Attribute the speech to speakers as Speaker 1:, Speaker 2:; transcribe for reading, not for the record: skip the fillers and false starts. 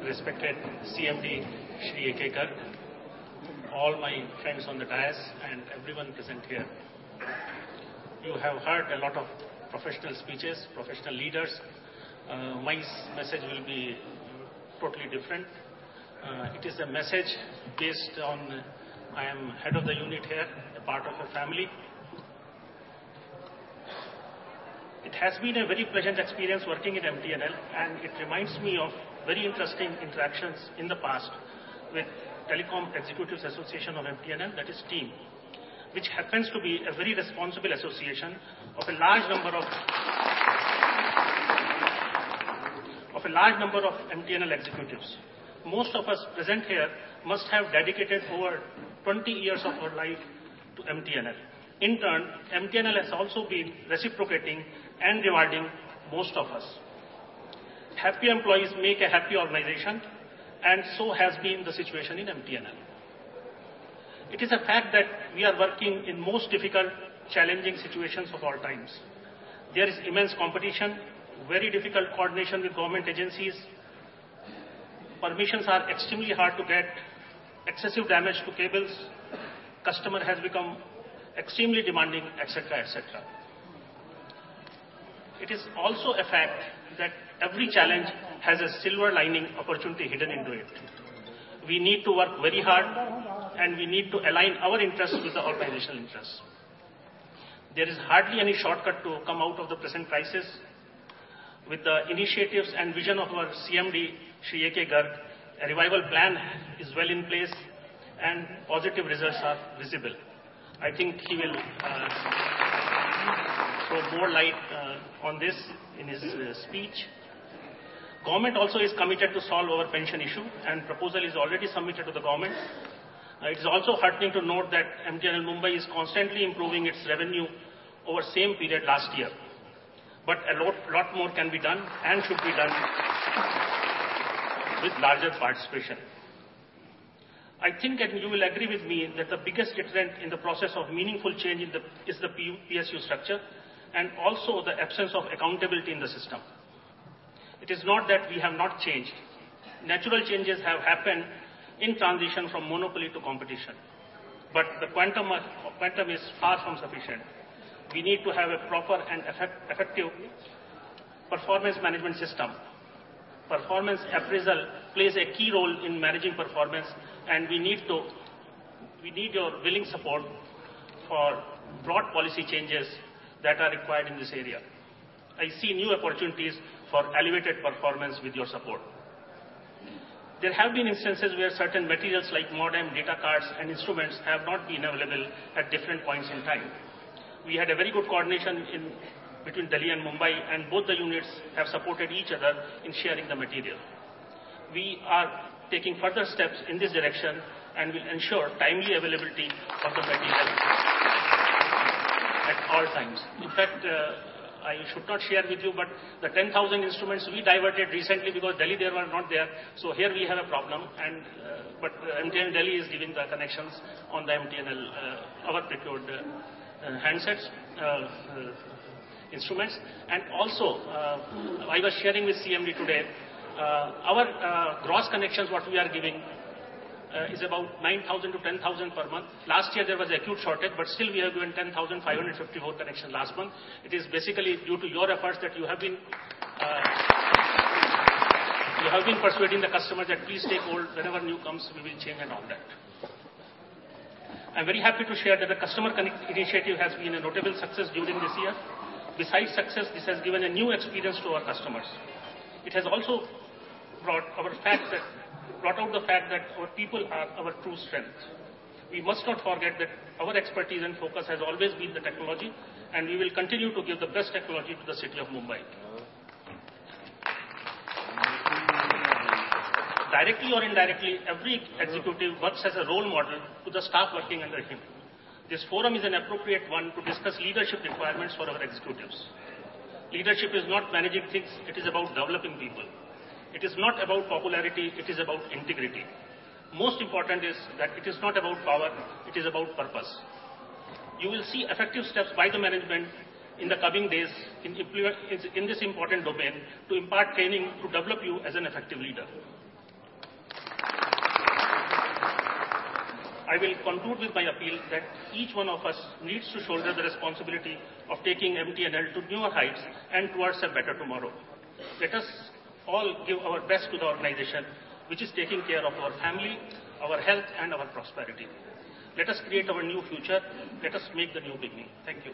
Speaker 1: respected CMD Shri A.K. Garg, all my friends on the dais and everyone present here. You have heard a lot of professional speeches, professional leaders. My message will be totally different. It is a message based on, I am head of the unit here, a part of a family. It has been a very pleasant experience working in MTNL, and it reminds me of very interesting interactions in the past with Telecom Executives Association of MTNL, that is TEAM, which happens to be a very responsible association of a large number of MTNL executives. Most of us present here must have dedicated over 20 years of our life to MTNL. In turn, MTNL has also been reciprocating and rewarding most of us. Happy employees make a happy organization, and so has been the situation in MTNL. It is a fact that we are working in most difficult, challenging situations of all times. There is immense competition, very difficult coordination with government agencies. Permissions are extremely hard to get, excessive damage to cables, customer has become extremely demanding, etc., etc. It is also a fact that every challenge has a silver lining opportunity hidden into it. We need to work very hard, and we need to align our interests with the organizational interests. There is hardly any shortcut to come out of the present crisis. With the initiatives and vision of our CMD, Shri A.K. Garg, a revival plan is well in place and positive results are visible. I think he will throw more light on this in his speech. Government also is committed to solve our pension issue, and proposal is already submitted to the government. It is also heartening to note that MTNL Mumbai is constantly improving its revenue over same period last year. But a lot more can be done and should be done with larger participation. I think that you will agree with me that the biggest deterrent in the process of meaningful change is the PSU structure, and also the absence of accountability in the system. It is not that we have not changed. Natural changes have happened in transition from monopoly to competition. But the quantum is far from sufficient. We need to have a proper and effective performance management system. Performance appraisal plays a key role in managing performance, and we need your willing support for broad policy changes that are required in this area. I see new opportunities for elevated performance with your support. There have been instances where certain materials like modem, data cards, and instruments have not been available at different points in time. We had a very good coordination between Delhi and Mumbai, and both the units have supported each other in sharing the material. We are taking further steps in this direction and will ensure timely availability of the material at all times. In fact, I should not share with you, but the 10,000 instruments we diverted recently because Delhi they were not there. So here we have a problem, and but MTNL Delhi is giving the connections on the MTNL our procured handsets, instruments, and also I was sharing with CMD today. Our gross connections, what we are giving, is about 9,000 to 10,000 per month. Last year there was acute shortage, but still we have given 10,554 connections last month. It is basically due to your efforts that you have been persuading the customers that please take hold. Whenever new comes, we will change and all that. I'm very happy to share that the Customer Connect initiative has been a notable success during this year. Besides success, this has given a new experience to our customers. It has also brought out the fact that our people are our true strength. We must not forget that our expertise and focus has always been the technology, and we will continue to give the best technology to the city of Mumbai. Directly or indirectly, every executive works as a role model to the staff working under him. This forum is an appropriate one to discuss leadership requirements for our executives. Leadership is not managing things, it is about developing people. It is not about popularity, it is about integrity. Most important is that it is not about power, it is about purpose. You will see effective steps by the management in the coming days in this important domain to impart training to develop you as an effective leader. I will conclude with my appeal that each one of us needs to shoulder the responsibility of taking MTNL to newer heights and towards a better tomorrow. Let us all give our best to the organization, which is taking care of our family, our health, and our prosperity. Let us create our new future. Let us make the new beginning. Thank you.